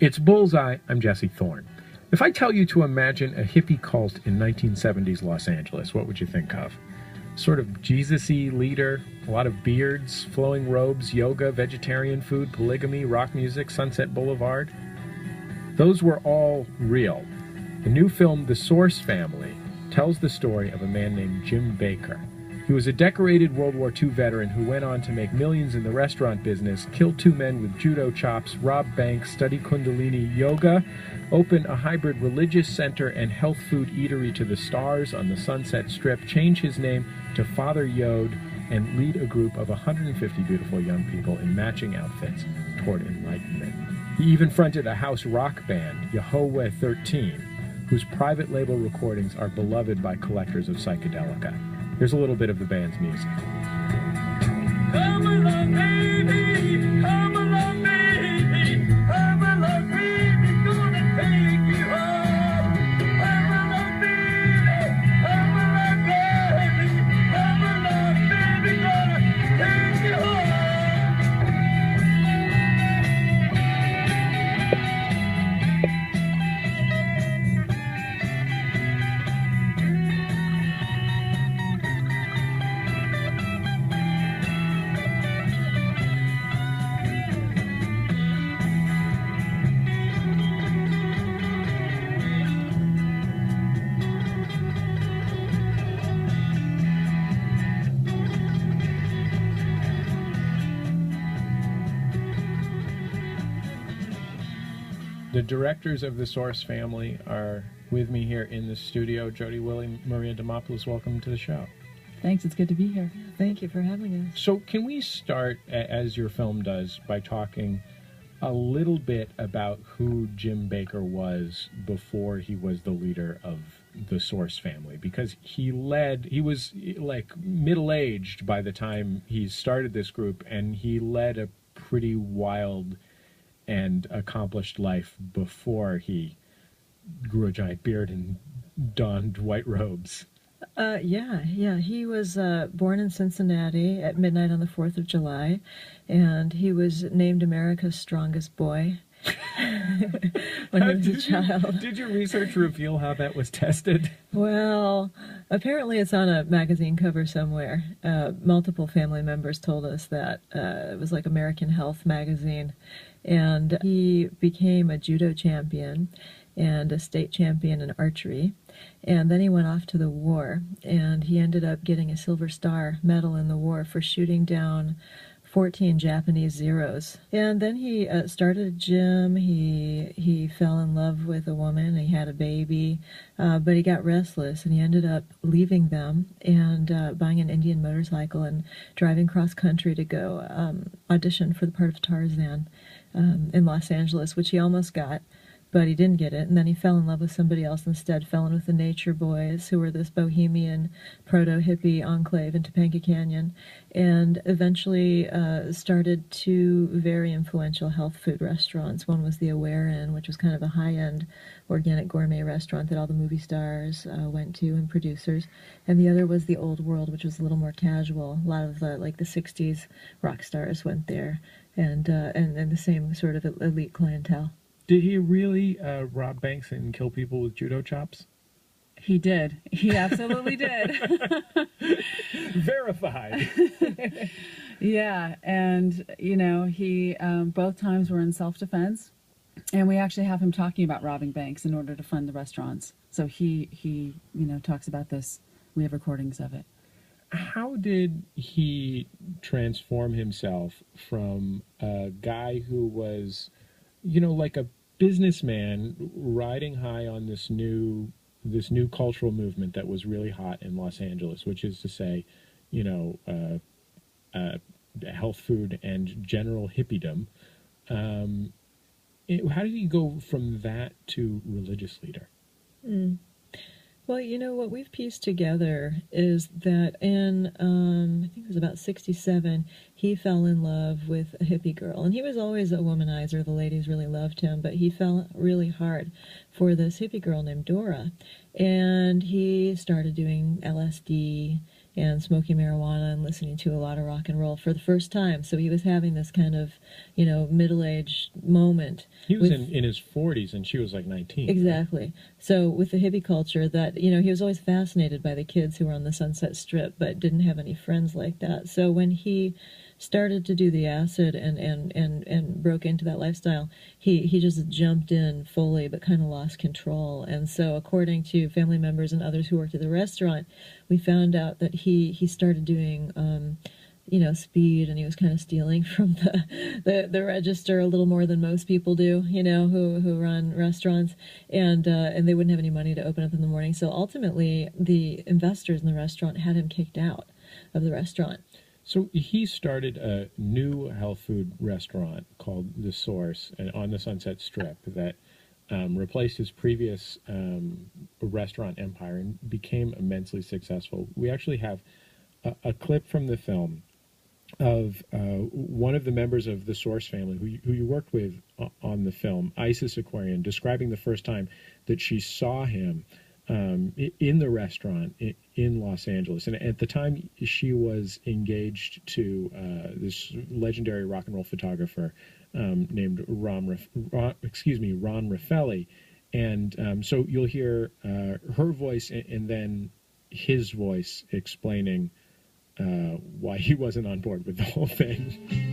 It's Bullseye. I'm Jesse Thorne. If I tell you to imagine a hippie cult in 1970s Los Angeles, what would you think of? Sort of Jesus-y leader, a lot of beards, flowing robes, yoga, vegetarian food, polygamy, rock music, Sunset Boulevard. Those were all real. The new film, The Source Family, tells the story of a man named Jim Baker. He was a decorated World War II veteran who went on to make millions in the restaurant business, kill two men with judo chops, rob banks, study Kundalini yoga, open a hybrid religious center and health food eatery to the stars on the Sunset Strip, change his name to Father Yod, and lead a group of 150 beautiful young people in matching outfits toward enlightenment. He even fronted a house rock band, Yahweh 13, whose private label recordings are beloved by collectors of psychedelica. Here's a little bit of the band's music. Come along, baby, come along, baby, come along, baby, gonna take you home. Come along, baby, come along, baby, come along, baby, gonna take you home. The directors of The Source Family are with me here in the studio. Jodi, Willie, Maria Demopoulos, welcome to the show. Thanks, it's good to be here. Thank you for having us. So can we start, as your film does, by talking a little bit about who Jim Baker was before he was the leader of The Source Family? Because he was like middle-aged by the time he started this group, and he led a pretty wild and accomplished life before he grew a giant beard and donned white robes. Yeah. He was born in Cincinnati at midnight on the 4th of July, and he was named America's strongest boy when he was a child. Did your research reveal how that was tested? Well, apparently it's on a magazine cover somewhere. Multiple family members told us that it was like American Health magazine. And he became a judo champion and a state champion in archery. And then he went off to the war, and he ended up getting a Silver Star medal in the war for shooting down 14 Japanese Zeros. And then he started a gym. He fell in love with a woman. He had a baby, but he got restless, and he ended up leaving them and buying an Indian motorcycle and driving cross country to go audition for the part of Tarzan in Los Angeles, which he almost got, but he didn't get it. And then he fell in love with somebody else instead, fell in with the Nature Boys, who were this bohemian proto-hippie enclave in Topanga Canyon, and eventually started two very influential health food restaurants. One was the Aware Inn, which was kind of a high-end organic gourmet restaurant that all the movie stars went to and producers, and the other was the Old World, which was a little more casual. A lot of the 60s rock stars went there, and the same sort of elite clientele. Did he really rob banks and kill people with judo chops? He did. He absolutely did. Verified. Yeah, and he both times were in self-defense, and we actually have him talking about robbing banks in order to fund the restaurants. So he talks about this. We have recordings of it. How did he transform himself from a guy who was, like a businessman riding high on this new cultural movement that was really hot in Los Angeles, which is to say, health food and general hippiedom. How did he go from that to religious leader? Well, what we've pieced together is that in, I think it was about 67, he fell in love with a hippie girl. And he was always a womanizer. The ladies really loved him. But he fell really hard for this hippie girl named Dora. And he started doing LSD and smoking marijuana and listening to a lot of rock and roll for the first time. So he was having this kind of, middle-aged moment. He was in his 40s, and she was like 19. Exactly. So with the hippie culture, that, he was always fascinated by the kids who were on the Sunset Strip, but didn't have any friends like that. So when he started to do the acid and broke into that lifestyle, he just jumped in fully, but kind of lost control. And so, according to family members and others who worked at the restaurant, we found out that he started doing speed, and he was kind of stealing from the register a little more than most people do, who run restaurants, and they wouldn't have any money to open up in the morning. So ultimately, the investors in the restaurant had him kicked out of the restaurant. So he started a new health food restaurant called The Source on the Sunset Strip that replaced his previous restaurant empire and became immensely successful. We actually have a clip from the film of one of the members of the Source family who you worked with on the film, Isis Aquarian, describing the first time that she saw him in the restaurant in Los Angeles. And at the time, she was engaged to this legendary rock and roll photographer named Ron Raffelli. And so you'll hear her voice and then his voice explaining why he wasn't on board with the whole thing.